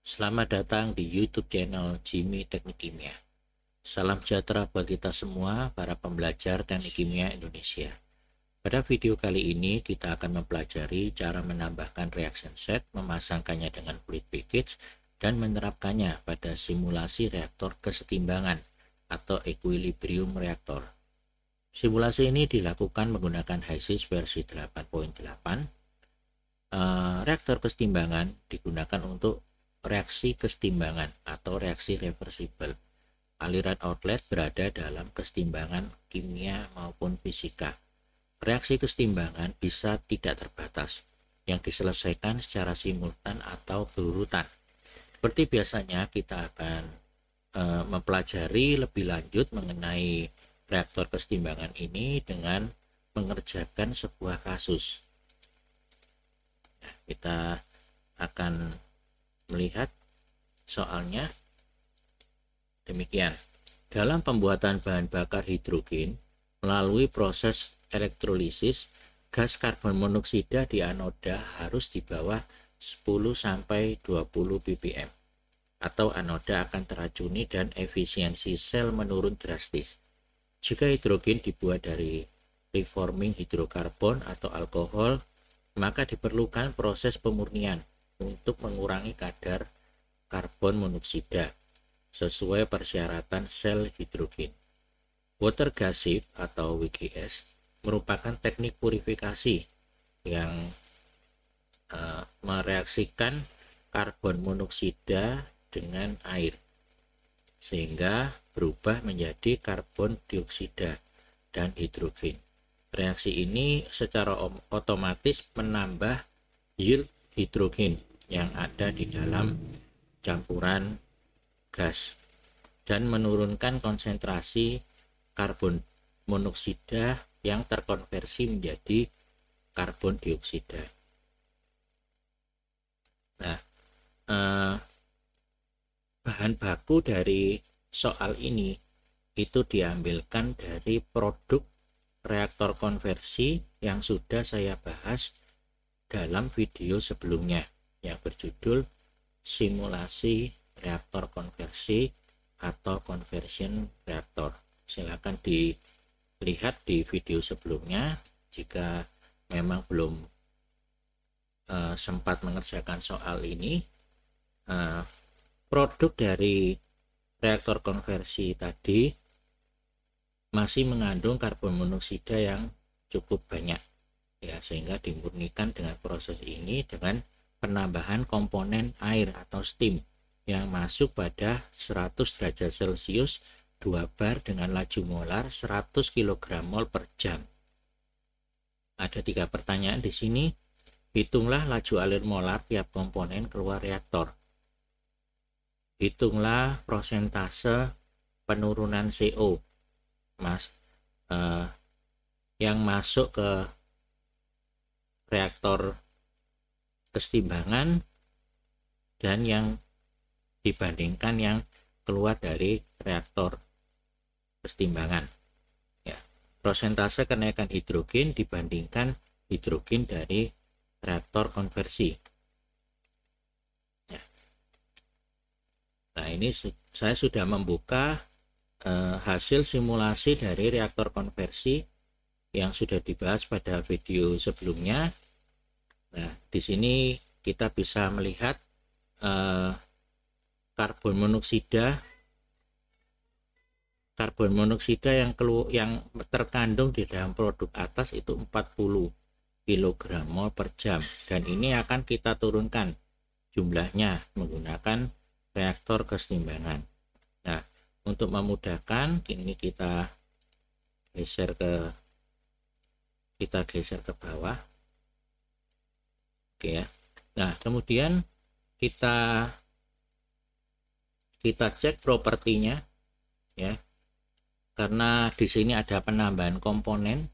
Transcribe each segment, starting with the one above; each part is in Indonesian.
Selamat datang di YouTube channel Jimmy Teknik Kimia. Salam sejahtera buat kita semua, para pembelajar Teknik Kimia Indonesia. Pada video kali ini kita akan mempelajari cara menambahkan reaction set, memasangkannya dengan fluid package, dan menerapkannya pada simulasi reaktor kesetimbangan atau equilibrium reaktor. Simulasi ini dilakukan menggunakan HYSYS versi 8.8. Reaktor kesetimbangan digunakan untuk reaksi kesetimbangan atau reaksi reversible. Aliran outlet berada dalam kesetimbangan kimia maupun fisika. Reaksi kesetimbangan bisa tidak terbatas, yang diselesaikan secara simultan atau berurutan. Seperti biasanya kita akan mempelajari lebih lanjut mengenai reaktor kesetimbangan ini dengan mengerjakan sebuah kasus. Nah, kita akan melihat soalnya. Demikian, dalam pembuatan bahan bakar hidrogen melalui proses elektrolisis, gas karbon monoksida di anoda harus di bawah 10-20 ppm, atau anoda akan teracuni dan efisiensi sel menurun drastis. Jika hidrogen dibuat dari reforming hidrokarbon atau alkohol, maka diperlukan proses pemurnian untuk mengurangi kadar karbon monoksida sesuai persyaratan sel hidrogen. Water gas shift atau WGS merupakan teknik purifikasi yang mereaksikan karbon monoksida dengan air sehingga berubah menjadi karbon dioksida dan hidrogen. Reaksi ini secara otomatis menambah yield hidrogen yang ada di dalam campuran gas dan menurunkan konsentrasi karbon monoksida yang terkonversi menjadi karbon dioksida. Nah, bahan baku dari soal ini itu diambilkan dari produk reaktor konversi yang sudah saya bahas dalam video sebelumnya yang berjudul simulasi reaktor konversi atau conversion reaktor. Silakan dilihat di video sebelumnya jika memang belum sempat mengerjakan soal ini. Produk dari reaktor konversi tadi masih mengandung karbon monoksida yang cukup banyak, ya, sehingga dimurnikan dengan proses ini dengan penambahan komponen air atau steam yang masuk pada 100 derajat Celcius 2 bar dengan laju molar 100 kg mol per jam. Ada 3 pertanyaan di sini. Hitunglah laju alir molar tiap komponen keluar reaktor. Hitunglah prosentase penurunan CO yang masuk ke reaktor kesetimbangan dan yang dibandingkan yang keluar dari reaktor kesetimbangan, ya. Prosentase kenaikan hidrogen dibandingkan hidrogen dari reaktor konversi, ya. Nah, ini saya sudah membuka hasil simulasi dari reaktor konversi yang sudah dibahas pada video sebelumnya. Nah, di sini kita bisa melihat karbon monoksida yang terkandung di dalam produk atas itu 40 kg mol per jam, dan ini akan kita turunkan jumlahnya menggunakan reaktor kesetimbangan. Nah, untuk memudahkan ini kita geser ke bawah. Oke, ya. Nah, kemudian kita cek propertinya, ya, karena di sini ada penambahan komponen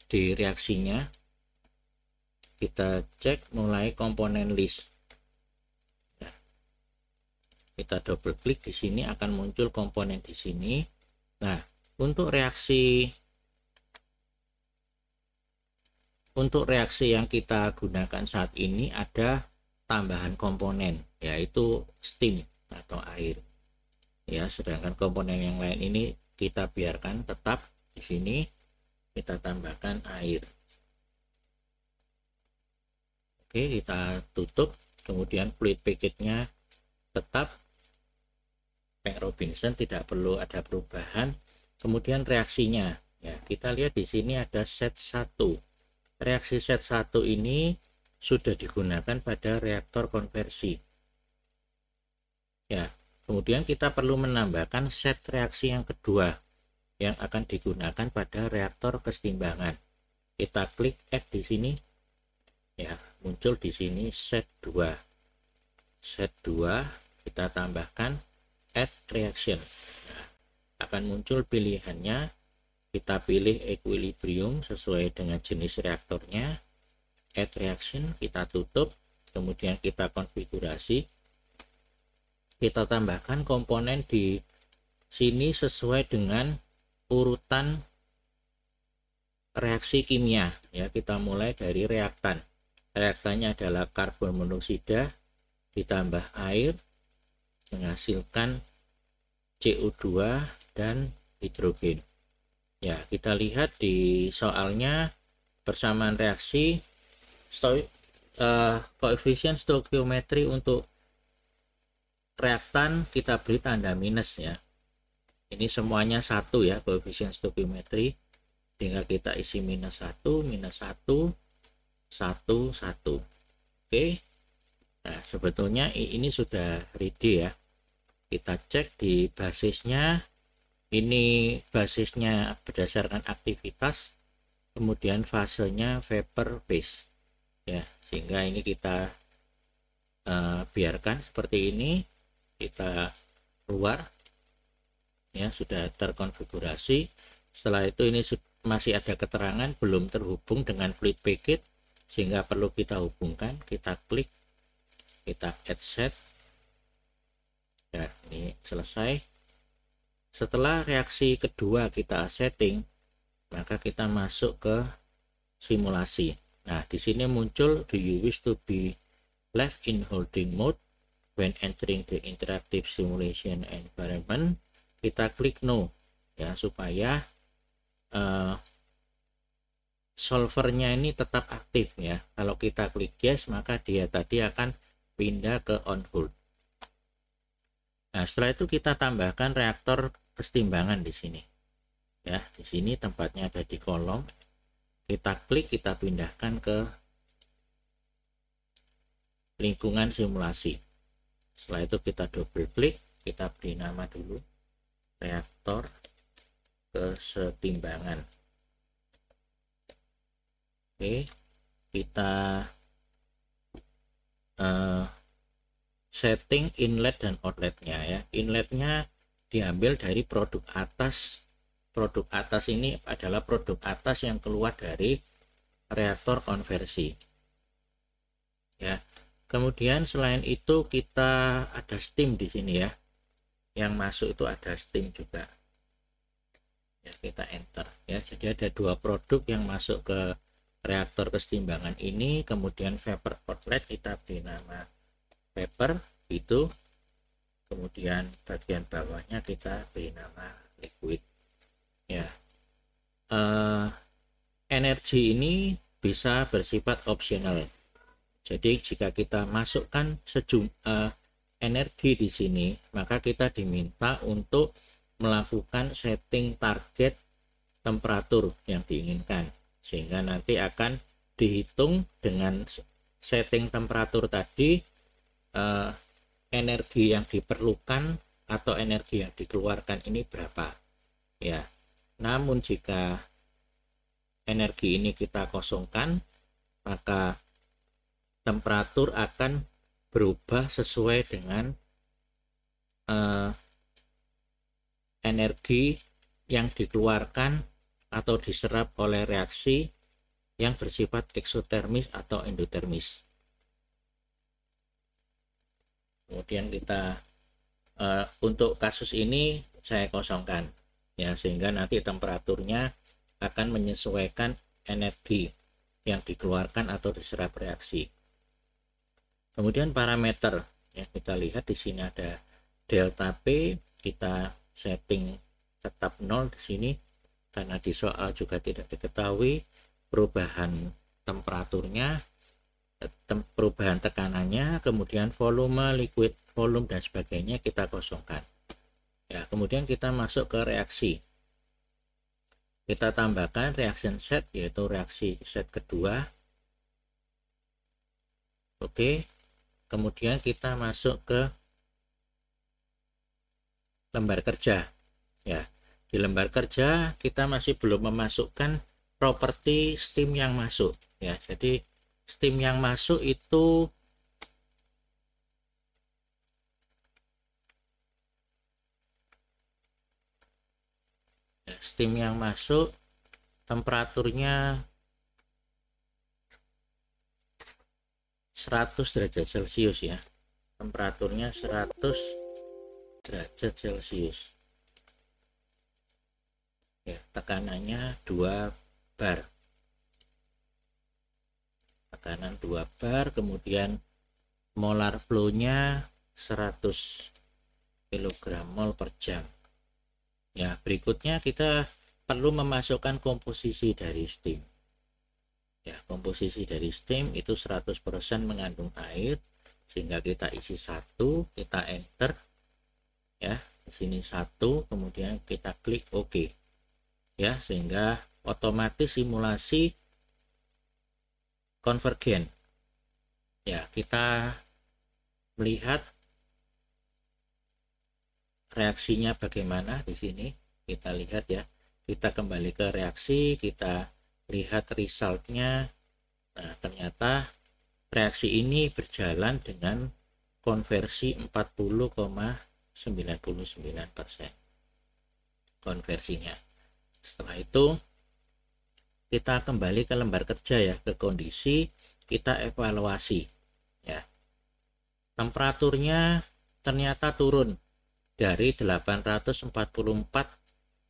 di reaksinya. Kita cek mulai komponen list. Nah, kita double klik di sini akan muncul komponen di sini. Nah, untuk reaksi yang kita gunakan saat ini ada tambahan komponen. yaitu steam atau air. Ya, sedangkan komponen yang lain ini kita biarkan tetap di sini, kita tambahkan air. Oke, kita tutup, kemudian fluid package-nya tetap Frank Robinson, tidak perlu ada perubahan. Kemudian reaksinya, ya kita lihat di sini ada set 1. Reaksi set 1 ini sudah digunakan pada reaktor konversi. Ya, kemudian kita perlu menambahkan set reaksi yang kedua yang akan digunakan pada reaktor kesetimbangan. Kita klik add di sini. Ya, muncul di sini set 2. Set 2 kita tambahkan add reaction. Nah, akan muncul pilihannya, kita pilih equilibrium sesuai dengan jenis reaktornya, add reaction, kita tutup, kemudian kita konfigurasi, kita tambahkan komponen di sini sesuai dengan urutan reaksi kimia. Ya, kita mulai dari reaktan. Reaktannya adalah karbon monoksida ditambah air menghasilkan CO2 dan hidrogen. Ya, kita lihat di soalnya persamaan reaksi koefisien stoikiometri untuk reaktan kita beri tanda minus ya. Ini semuanya 1 ya koefisien stoikiometri, tinggal kita isi minus 1, minus 1, 1, 1. Oke. Nah, sebetulnya ini sudah ready ya. Kita cek di basisnya, ini basisnya berdasarkan aktivitas, kemudian fasenya vapor phase ya, sehingga ini kita biarkan seperti ini, kita keluar ya, sudah terkonfigurasi. Setelah itu ini masih ada keterangan belum terhubung dengan fluid package, sehingga perlu kita hubungkan. Kita klik, kita add set. Ya, ini selesai. Setelah reaksi kedua kita setting, maka kita masuk ke simulasi. Nah, di sini muncul, do you wish to be left in holding mode when entering the interactive simulation environment? Kita klik no ya, supaya solvernya ini tetap aktif ya. Kalau kita klik yes, maka dia tadi akan pindah ke on hold. Nah, setelah itu kita tambahkan reaktor kesetimbangan di sini. Ya, di sini tempatnya ada di kolom. Kita klik, kita pindahkan ke lingkungan simulasi. Setelah itu kita double klik, kita beri nama dulu reaktor kesetimbangan. Oke, kita setting inlet dan outletnya ya. Inletnya diambil dari produk atas. Produk atas ini adalah produk atas yang keluar dari reaktor konversi ya. Kemudian selain itu kita ada steam di sini ya, yang masuk itu ada steam juga ya. Kita enter ya. Jadi ada 2 produk yang masuk ke reaktor kesetimbangan ini. Kemudian vapor outlet kita beri nama vapor itu, kemudian bagian bawahnya kita beri nama liquid ya. Energi ini bisa bersifat opsional. Jadi jika kita masukkan energi di sini, maka kita diminta untuk melakukan setting target temperatur yang diinginkan, sehingga nanti akan dihitung dengan setting temperatur tadi, energi yang diperlukan atau energi yang dikeluarkan ini berapa ya. Namun jika energi ini kita kosongkan, maka temperatur akan berubah sesuai dengan energi yang dikeluarkan atau diserap oleh reaksi yang bersifat eksotermis atau endotermis. Kemudian kita untuk kasus ini saya kosongkan ya, sehingga nanti temperaturnya akan menyesuaikan energi yang dikeluarkan atau diserap reaksi. Kemudian parameter Ya, kita lihat di sini ada delta P, kita setting tetap 0 di sini karena di soal juga tidak diketahui perubahan temperaturnya, perubahan tekanannya, kemudian volume, liquid volume dan sebagainya kita kosongkan. Ya, kemudian kita masuk ke reaksi. Kita tambahkan reaction set, yaitu reaksi set kedua. Oke. Kemudian kita masuk ke lembar kerja. Ya, di lembar kerja kita masih belum memasukkan properti steam yang masuk. Ya, jadi steam yang masuk itu steam yang masuk temperaturnya 100 derajat Celcius ya. Temperaturnya 100 derajat Celcius. Ya, tekanannya 2 bar. Tekanan 2 bar, kemudian molar flow-nya 100 kg mol per jam. Ya, berikutnya kita perlu memasukkan komposisi dari steam. Ya, komposisi dari steam itu 100% mengandung air, sehingga kita isi 1, kita enter. Ya, di sini 1, kemudian kita klik OK. Ya, sehingga otomatis simulasi konvergen. Ya, kita melihat reaksinya bagaimana di sini. Kita lihat ya. Kita kembali ke reaksi, kita lihat resultnya. Nah, ternyata reaksi ini berjalan dengan konversi 40,99% konversinya. Setelah itu kita kembali ke lembar kerja ya, ke kondisi, kita evaluasi ya. Temperaturnya ternyata turun dari 844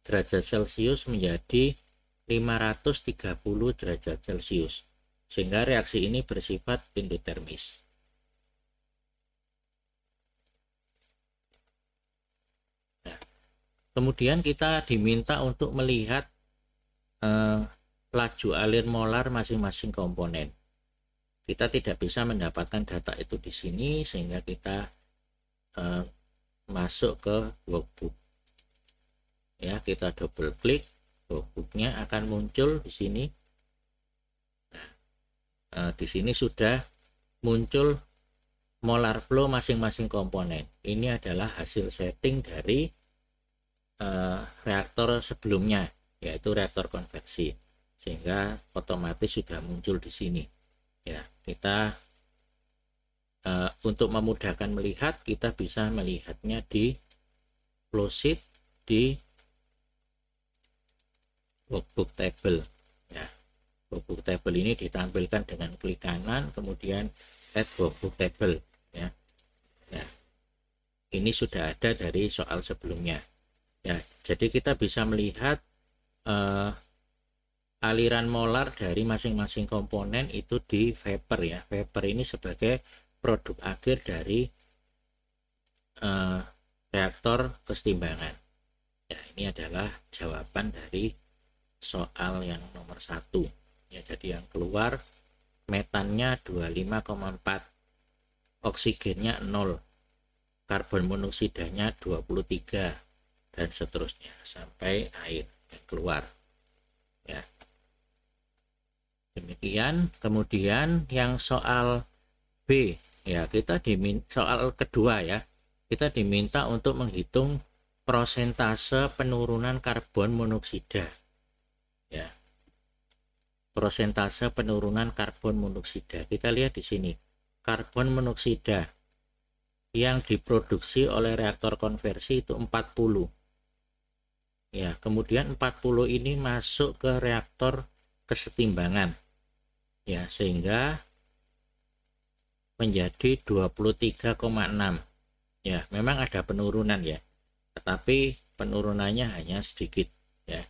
derajat Celcius menjadi 530 derajat Celcius, sehingga reaksi ini bersifat endotermis. Nah, kemudian kita diminta untuk melihat laju alir molar masing-masing komponen. Kita tidak bisa mendapatkan data itu di sini, sehingga kita masuk ke workbook. Ya, kita double klik, workbooknya akan muncul di sini. Nah, di sini sudah muncul molar flow masing-masing komponen. Ini adalah hasil setting dari reaktor sebelumnya, yaitu reaktor konveksi, sehingga otomatis sudah muncul di sini. Ya, kita untuk memudahkan melihat, kita bisa melihatnya di flowsheet di workbook table. Ya, workbook table ini ditampilkan dengan klik kanan, kemudian add workbook table. Ya, nah, ini sudah ada dari soal sebelumnya. Ya, jadi kita bisa melihat aliran molar dari masing-masing komponen itu di vapor ya. Vapor ini sebagai produk akhir dari reaktor kesetimbangan. Ya, ini adalah jawaban dari soal yang nomor 1. Ya, jadi yang keluar metannya 25,4, oksigennya 0, karbon monoksidanya 23, dan seterusnya sampai air yang keluar. Ya, demikian. Kemudian yang soal B ya, kita diminta, soal kedua ya, kita diminta untuk menghitung prosentase penurunan karbon monoksida. Ya, prosentase penurunan karbon monoksida. Kita lihat di sini, karbon monoksida yang diproduksi oleh reaktor konversi itu 40. Ya, kemudian 40 ini masuk ke reaktor kesetimbangan. Ya, sehingga menjadi 23,6. Ya, memang ada penurunan ya, tetapi penurunannya hanya sedikit ya.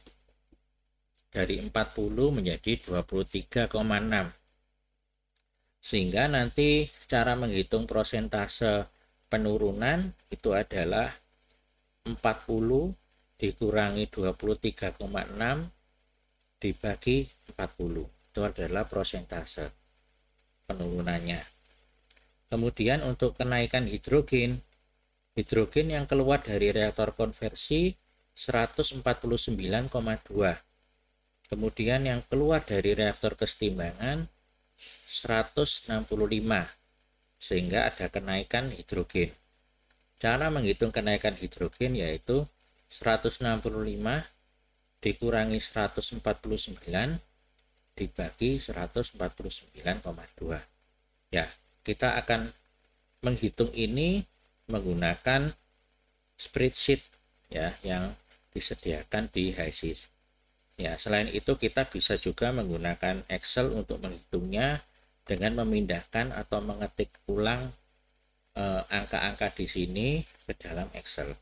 Dari 40 menjadi 23,6. Sehingga nanti cara menghitung prosentase penurunan itu adalah 40 dikurangi 23,6 dibagi 40. Itu adalah persentase penurunannya. Kemudian untuk kenaikan hidrogen yang keluar dari reaktor konversi 149,2. Kemudian yang keluar dari reaktor kesetimbangan 165, sehingga ada kenaikan hidrogen. Cara menghitung kenaikan hidrogen yaitu 165 dikurangi 149 dibagi 149,2. Ya, kita akan menghitung ini menggunakan spreadsheet ya yang disediakan di HYSYS. Ya, selain itu kita bisa juga menggunakan Excel untuk menghitungnya dengan memindahkan atau mengetik ulang angka-angka di sini ke dalam Excel.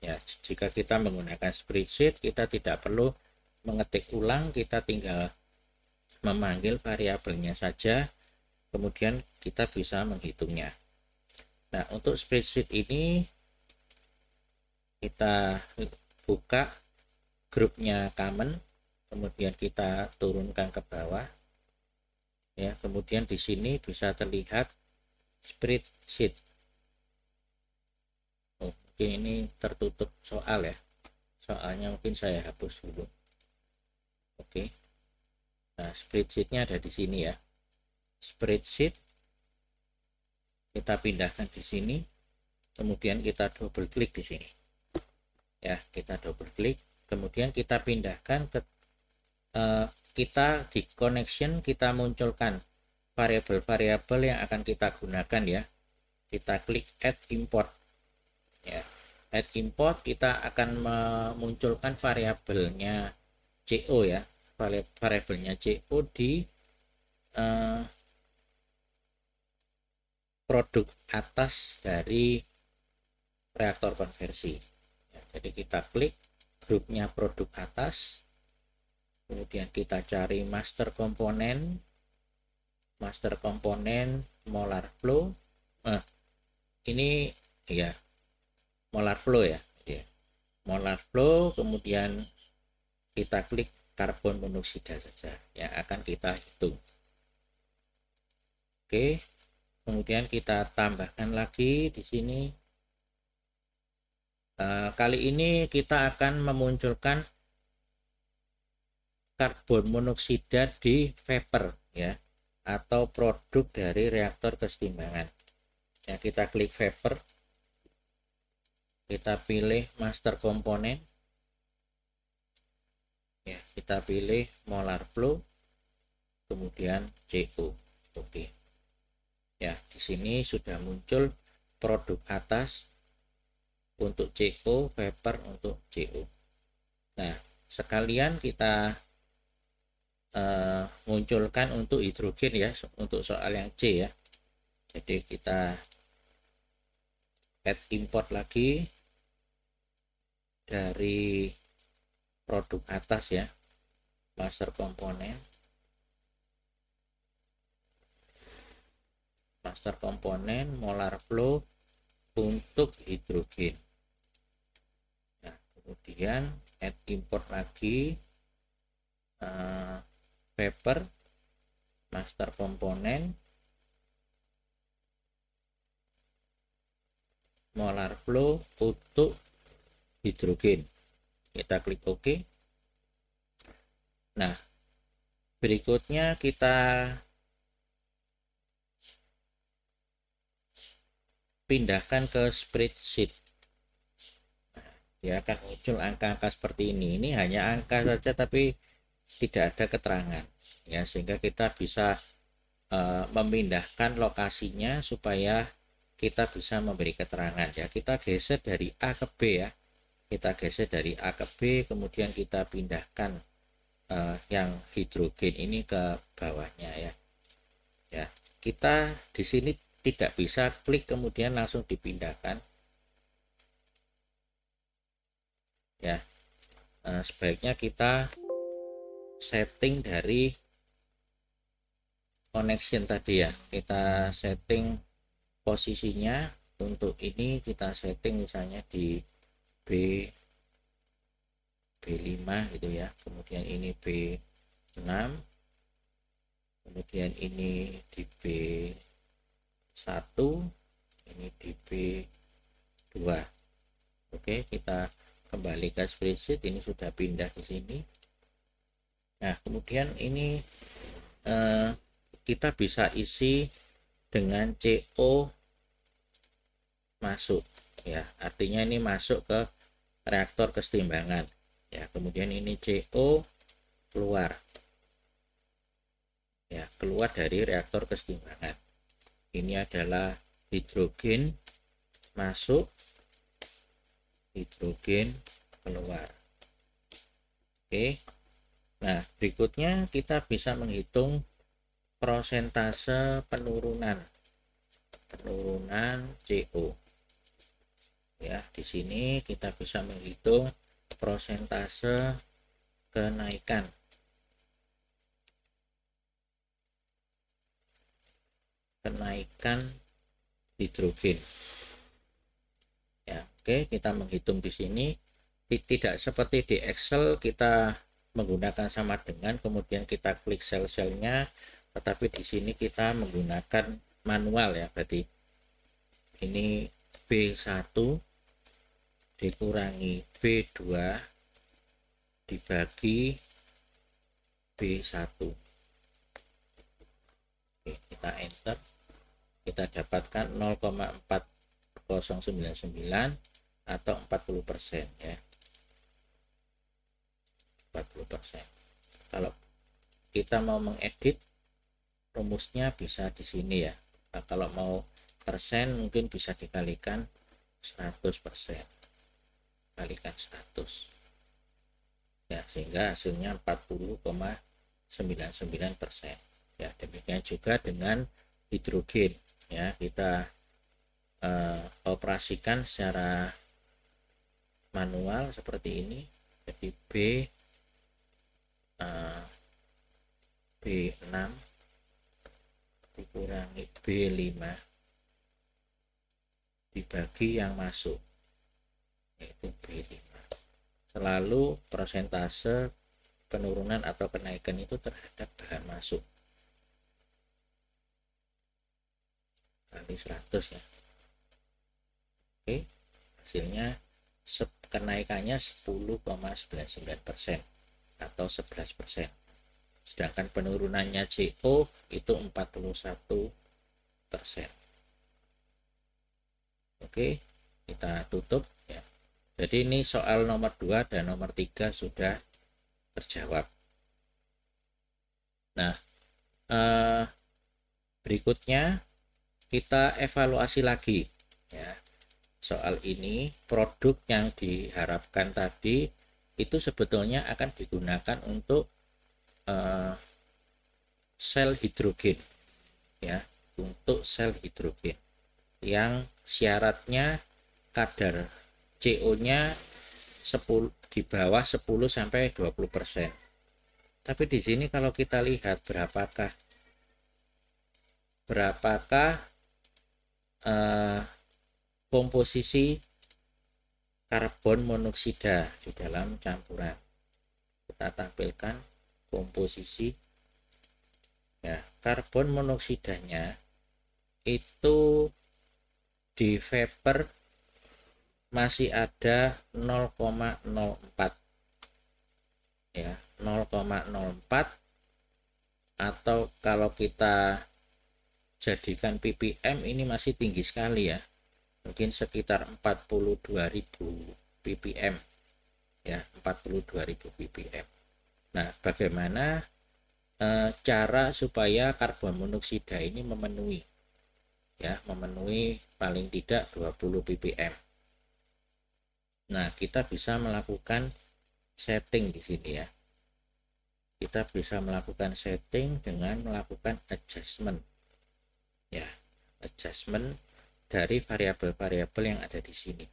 Ya, jika kita menggunakan spreadsheet, kita tidak perlu mengetik ulang, kita tinggal memanggil variabelnya saja, kemudian kita bisa menghitungnya. Nah, untuk spreadsheet ini kita buka grupnya common, kemudian kita turunkan ke bawah ya, kemudian di sini bisa terlihat spreadsheet. Mungkin ini tertutup soal ya, soalnya mungkin saya hapus dulu. Oke, nah spreadsheetnya ada di sini ya, spreadsheet kita pindahkan di sini, kemudian kita double klik di sini ya, kita double klik, kemudian kita pindahkan ke kita di connection, kita munculkan variabel-variabel yang akan kita gunakan ya. Kita klik add import ya, add import, kita akan memunculkan variabelnya CO ya, variabelnya CO di produk atas dari reaktor konversi ya. Jadi kita klik grupnya produk atas, kemudian kita cari master komponen molar flow. Ini ya molar flow ya, molar flow, kemudian kita klik karbon monoksida saja yang akan kita hitung. Oke, kemudian kita tambahkan lagi di sini. Kali ini kita akan memunculkan karbon monoksida di vapor ya, atau produk dari reaktor kesetimbangan ya. Kita klik vapor, kita pilih master komponen ya, kita pilih molar flow, kemudian CO. Oke ya, di sini sudah muncul produk atas untuk CO, vapor untuk CO. Nah, sekalian kita munculkan untuk hidrogen ya, untuk soal yang C ya. Jadi kita add import lagi dari produk atas ya, master komponen molar flow untuk hidrogen. Nah, kemudian add import lagi vapor master komponen molar flow untuk hidrogen. Kita klik OK. Nah, berikutnya kita pindahkan ke spreadsheet. Nah, dia akan muncul angka-angka seperti ini. Ini hanya angka saja tapi tidak ada keterangan ya, sehingga kita bisa memindahkan lokasinya supaya kita bisa memberi keterangan ya. Kita geser dari A ke B ya, kita geser dari A ke B, kemudian kita pindahkan yang hidrogen ini ke bawahnya ya. Ya, kita di sini tidak bisa klik kemudian langsung dipindahkan ya. Sebaiknya kita setting dari connection tadi ya, kita setting posisinya untuk ini kita setting misalnya di B5 gitu ya, kemudian ini B6, kemudian ini di B1, ini di B2. Oke, kita kembali ke spreadsheet, ini sudah pindah di sini. Nah, kemudian ini kita bisa isi dengan CO masuk ya, artinya ini masuk ke reaktor kesetimbangan ya, kemudian ini CO keluar ya, keluar dari reaktor kesetimbangan. Ini adalah hidrogen masuk, hidrogen keluar. Oke, nah berikutnya kita bisa menghitung prosentase penurunan CO ya. Di sini kita bisa menghitung prosentase kenaikan hidrogen ya. Oke, kita menghitung di sini tidak seperti di Excel kita menggunakan sama dengan kemudian kita klik sel-selnya, tetapi di sini kita menggunakan manual ya. Berarti ini B1 dikurangi B2 dibagi B1. Oke, kita enter, kita dapatkan 0,4099 atau 40% ya, 40%. Kalau kita mau mengedit rumusnya bisa di sini ya. Nah, kalau mau persen mungkin bisa dikalikan 100%, kalikan 100 ya, sehingga hasilnya 40,99% ya. Demikian juga dengan hidrogen ya, kita operasikan secara manual seperti ini. Jadi B6 dikurangi B5 dibagi yang masuk, yaitu B5. Selalu persentase penurunan atau kenaikan itu terhadap bahan masuk kali 100 ya. Oke, hasilnya kenaikannya 10,99% atau 11%. Sedangkan penurunannya CO itu 41%. Oke, kita tutup ya. Jadi ini soal nomor 2 dan nomor 3 sudah terjawab. Nah, berikutnya kita evaluasi lagi ya. Soal ini produk yang diharapkan tadi itu sebetulnya akan digunakan untuk sel hidrogen ya, untuk sel hidrogen yang syaratnya kadar CO-nya 10 di bawah 10 sampai 20%. Tapi di sini kalau kita lihat berapakah komposisi karbon monoksida di dalam campuran. Kita tampilkan komposisi ya, karbon monoksidanya itu di vapor masih ada 0,04 ya, 0,04, atau kalau kita jadikan ppm ini masih tinggi sekali ya, mungkin sekitar 42.000 ppm ya, 42.000 ppm. Nah, bagaimana cara supaya karbon monoksida ini memenuhi paling tidak 20 ppm. Nah, kita bisa melakukan setting di sini ya. Kita bisa melakukan setting dengan melakukan adjustment ya, adjustment dari variabel-variabel yang ada di sini.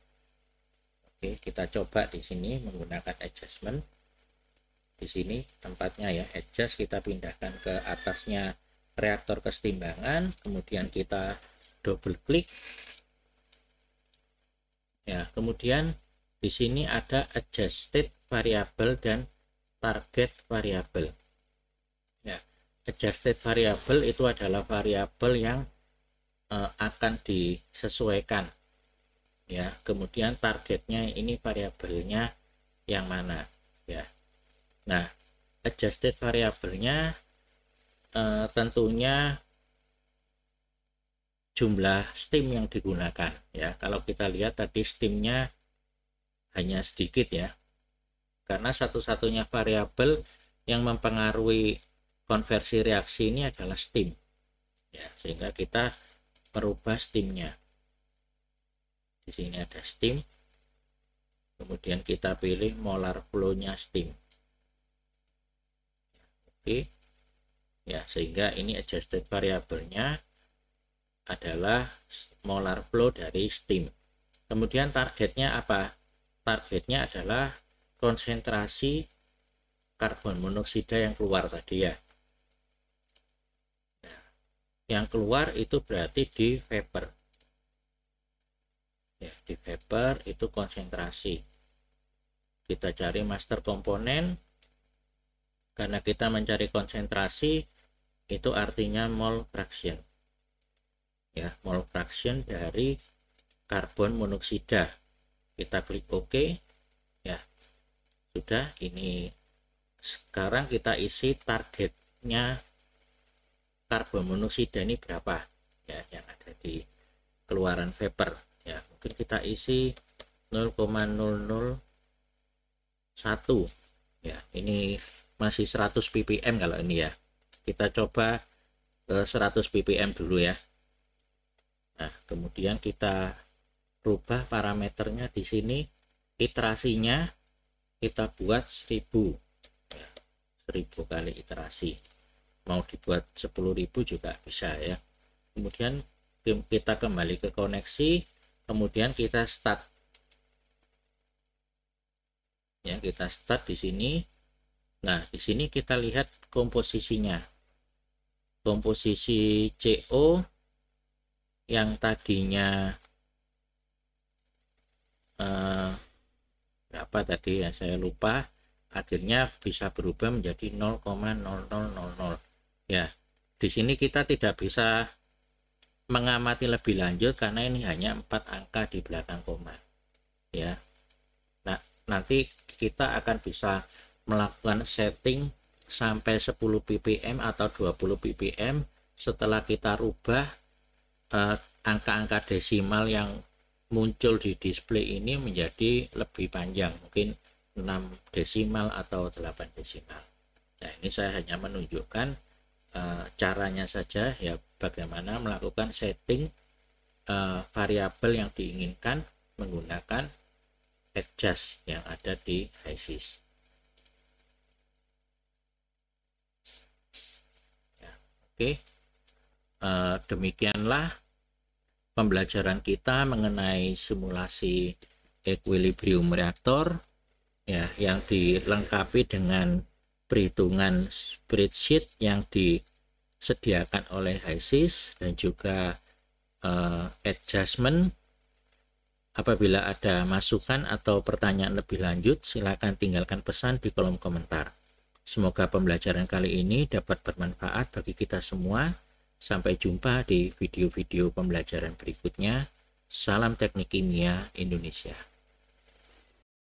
Oke, kita coba di sini menggunakan adjustment. Di sini tempatnya ya, adjust, kita pindahkan ke atasnya reaktor kesetimbangan, kemudian kita double klik. Ya, kemudian di sini ada adjusted variable dan target variable. Ya, adjusted variable itu adalah variabel yang akan disesuaikan. Ya, kemudian targetnya ini variabelnya yang mana, ya. Nah, adjusted variabelnya tentunya jumlah stem yang digunakan, ya. Kalau kita lihat tadi stemnya hanya sedikit, ya, karena satu-satunya variabel yang mempengaruhi konversi reaksi ini adalah stem, ya, sehingga kita merubah stemnya. Di sini ada stem, kemudian kita pilih molar flow-nya stem. Oke, ya, sehingga ini adjusted variabelnya adalah molar flow dari stem. Kemudian targetnya apa? Targetnya adalah konsentrasi karbon monoksida yang keluar tadi, ya. Nah, yang keluar itu berarti di vapor. Ya, di vapor itu konsentrasi. Kita cari master komponen. Karena kita mencari konsentrasi, itu artinya mole fraction. Ya, mole fraction dari karbon monoksida. Kita klik OK. Ya, sudah. Ini sekarang kita isi targetnya karbon monoksida ini berapa, ya, yang ada di keluaran vapor. Ya, mungkin kita isi 0,001. Ya, ini masih 100 ppm kalau ini, ya. Kita coba 100 ppm dulu, ya. Nah, kemudian kita rubah parameternya di sini, iterasinya kita buat 1000, ya, 1000 kali iterasi. Mau dibuat 10.000 juga bisa, ya. Kemudian kita kembali ke koneksi, kemudian kita start. Ya, kita start di sini. Nah, di sini kita lihat komposisinya. Komposisi CO yang tadinya berapa tadi, ya, saya lupa. Akhirnya bisa berubah menjadi 0,0000. Ya, di sini kita tidak bisa mengamati lebih lanjut karena ini hanya 4 angka di belakang koma, ya. Nah, nanti kita akan bisa melakukan setting sampai 10 ppm atau 20 ppm setelah kita rubah angka-angka desimal yang muncul di display ini menjadi lebih panjang, mungkin 6 desimal atau 8 desimal. Nah, ini saya hanya menunjukkan caranya saja, ya, bagaimana melakukan setting variabel yang diinginkan menggunakan adjust yang ada di HYSYS. Ya, oke. Demikianlah pembelajaran kita mengenai simulasi equilibrium reaktor, ya, yang dilengkapi dengan perhitungan spreadsheet yang disediakan oleh HYSYS dan juga adjustment. Apabila ada masukan atau pertanyaan lebih lanjut, silakan tinggalkan pesan di kolom komentar. Semoga pembelajaran kali ini dapat bermanfaat bagi kita semua. Sampai jumpa di video-video pembelajaran berikutnya. Salam Teknik Kimia Indonesia.